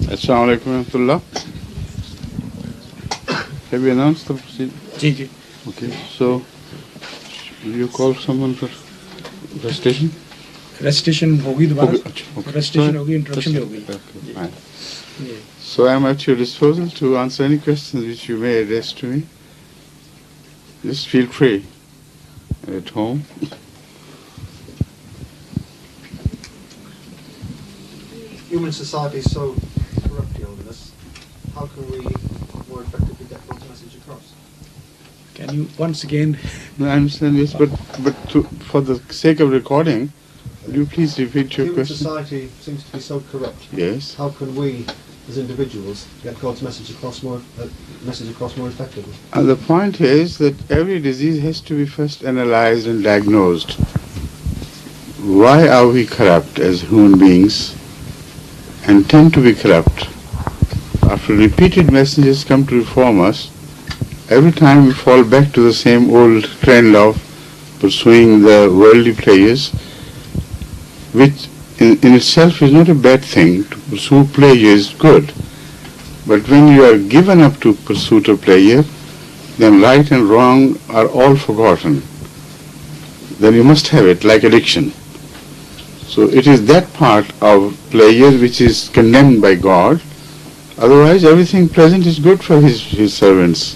Assalamu alaikum warahmatullah. Have you announced the procedure? Ji. Okay, so will you call someone for recitation? Recitation होगी दोबारा. Okay. Recitation होगी, introduction भी होगी. Okay, fine. So I am at your disposal to answer any questions which you may address to me. Just feel free at home. Human society is so corrupt, Your Holiness. How can we more effectively get God's message across? Can you once again? No, I understand this, but for the sake of recording, will you please repeat your Human question? society seems to be so corrupt. Yes. How can we, as individuals, get God's message across more effectively? The point is that every disease has to be first analyzed and diagnosed. Why are we corrupt as human beings and tend to be corrupt? After repeated messages come to reform us, every time we fall back to the same old trend of pursuing the worldly pleasures, which in itself is not a bad thing. To pursue pleasure is good. But when you are given up to pursuit of pleasure, then right and wrong are all forgotten. Then you must have it, like addiction. So it is that part of pleasure which is condemned by God. Otherwise, everything pleasant is good for his servants.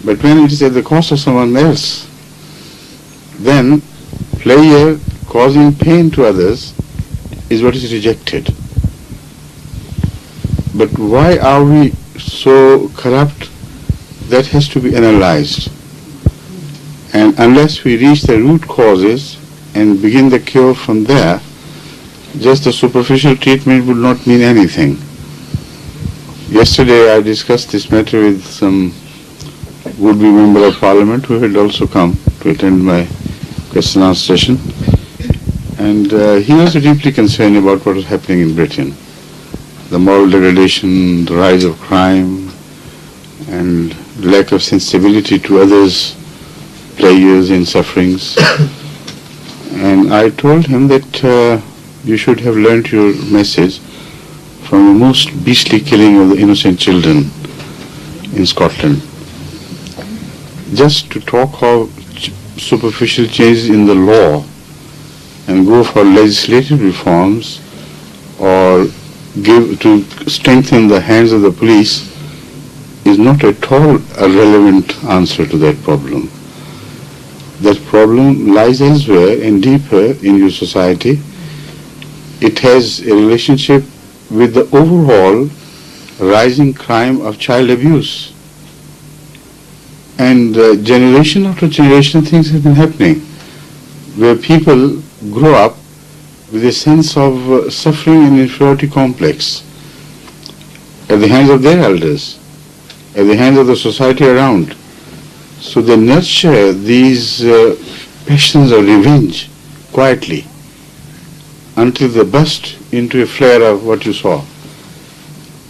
But when it is at the cost of someone else, then pleasure causing pain to others is what is rejected. But why are we so corrupt? That has to be analyzed. And unless we reach the root causes and begin the cure from there, just a superficial treatment would not mean anything. Yesterday I discussed this matter with some would-be member of parliament who had also come to attend my question and answer session. And he was deeply concerned about what was happening in Britain. The moral degradation, the rise of crime, and lack of sensibility to others' pleasures and sufferings. And I told him that you should have learnt your message from the most beastly killing of the innocent children in Scotland. Just to talk of superficial changes in the law and go for legislative reforms or to strengthen the hands of the police is not at all a relevant answer to that problem. That problem lies elsewhere and deeper in your society. It has a relationship with the overall rising crime of child abuse. And generation after generation things have been happening where people grow up with a sense of suffering and inferiority complex at the hands of their elders, at the hands of the society around. So they nurture these passions of revenge quietly until they burst into a flare of what you saw.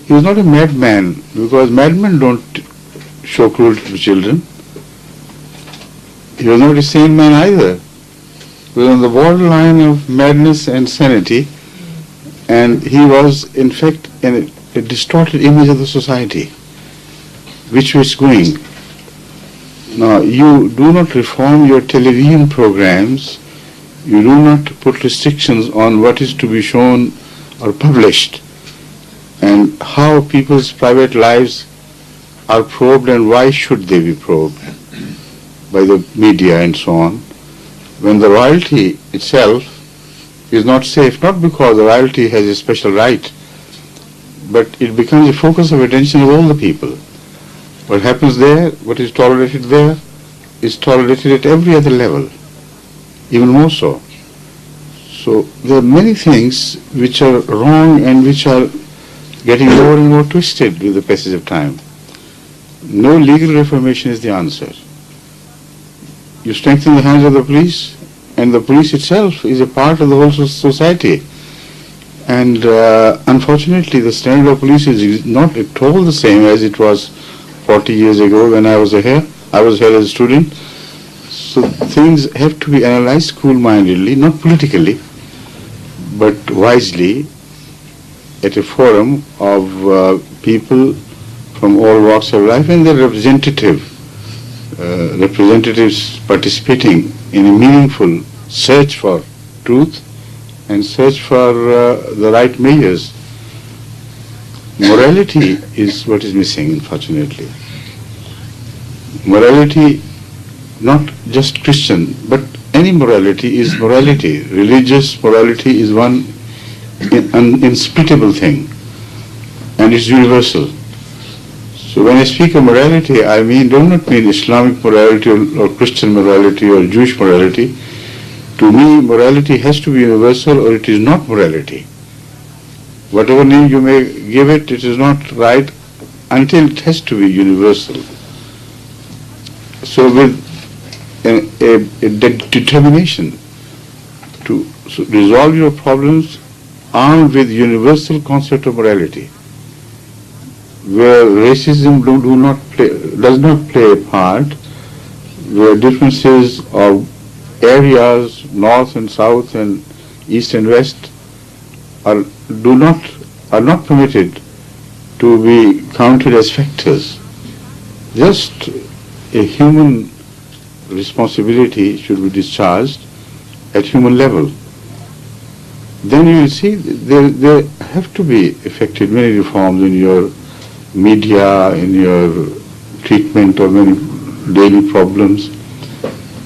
He was not a madman, because madmen don't show cruelty to children. He was not a sane man either. He was on the borderline of madness and sanity, and he was in fact a distorted image of the society, which was going. Now, you do not reform your television programs, you do not put restrictions on what is to be shown or published, and how people's private lives are probed and why should they be probed by the media and so on, when the royalty itself is not safe, not because the royalty has a special right, but it becomes a focus of attention of all the people. What happens there, what is tolerated there, is tolerated at every other level, even more so. So there are many things which are wrong and which are getting more and more twisted with the passage of time. No legal reformation is the answer. You strengthen the hands of the police, and the police itself is a part of the whole society. And unfortunately, the standard of police is not at all the same as it was 40 years ago when I was here. I was here as a student. So things have to be analyzed school-mindedly, not politically, but wisely, at a forum of people from all walks of life and their representatives participating in a meaningful search for truth and search for the right measures. Morality is what is missing, unfortunately. Morality, not just Christian, but any morality is morality. Religious morality is one unsplittable thing, and it's universal. So when I speak of morality, do not mean Islamic morality or Christian morality or Jewish morality. To me, morality has to be universal or it is not morality. Whatever name you may give it, it is not right until it has to be universal. So with a determination to resolve your problems armed with universal concept of morality, where racism does not play a part, where differences of areas, north and south and east and west, are not permitted to be counted as factors. Just a human responsibility should be discharged at human level. Then you will see there have to be effected many reforms in your media, in your treatment of many daily problems.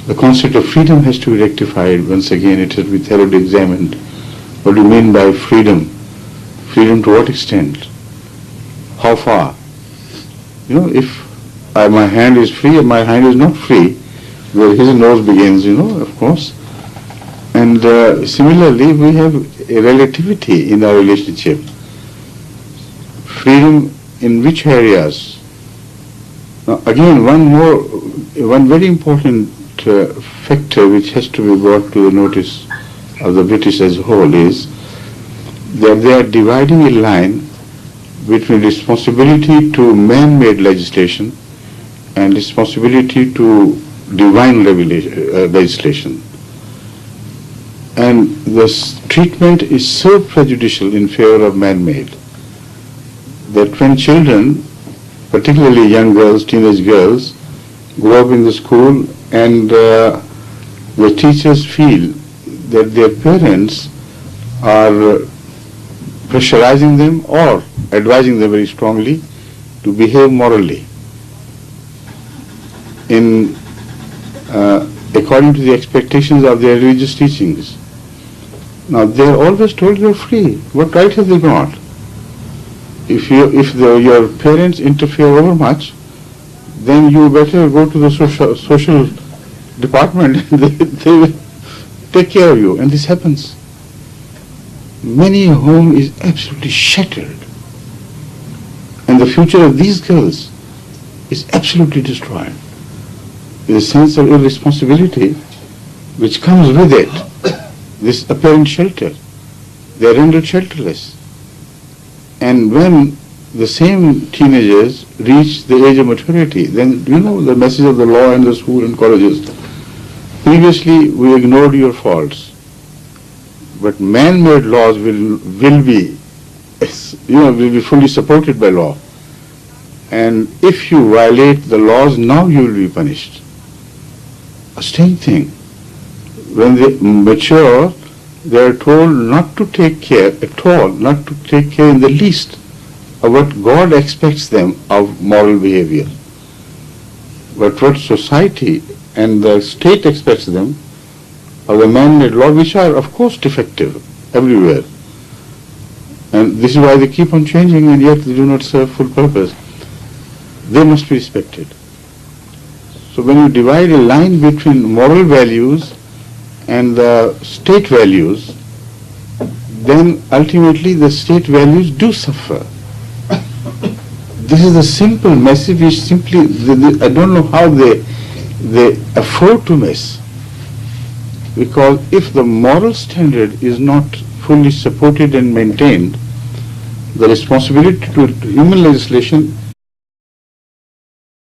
The concept of freedom has to be rectified. Once again, it has to be thoroughly examined. What do you mean by freedom? Freedom to what extent? How far? If my hand is free and my hand is not free, where his nose begins, of course. And similarly, we have a relativity in our relationship. Freedom in which areas? Now, again, one very important factor which has to be brought to the notice of the British as a whole is that they are dividing a line between responsibility to man-made legislation and responsibility to divine legislation. And this treatment is so prejudicial in favor of man-made that when children, particularly young girls, teenage girls, grow up in the school and the teachers feel that their parents are pressurizing them or advising them very strongly to behave morally according to the expectations of their religious teachings. Now they are always told you are free. What right have they got? If your parents interfere overmuch, then you better go to the social department and they will take care of you. And this happens. Many a home is absolutely shattered. And the future of these girls is absolutely destroyed. With a sense of irresponsibility which comes with it, this apparent shelter. They are rendered shelterless. And when the same teenagers reach the age of maturity, then the message of the law and the school and colleges. Previously we ignored your faults, but man-made laws will be fully supported by law. And if you violate the laws, now you will be punished. A strange thing. When they mature, they are told not to take care at all, not to take care in the least of what God expects them of moral behavior. But what society and the state expects them of the man-made law, which are of course defective everywhere. And this is why they keep on changing and yet they do not serve full purpose. They must be respected. So when you divide a line between moral values and the state values, then ultimately the state values do suffer. This is the simple message which simply, I don't know how they afford to miss. Because if the moral standard is not fully supported and maintained, the responsibility to human legislation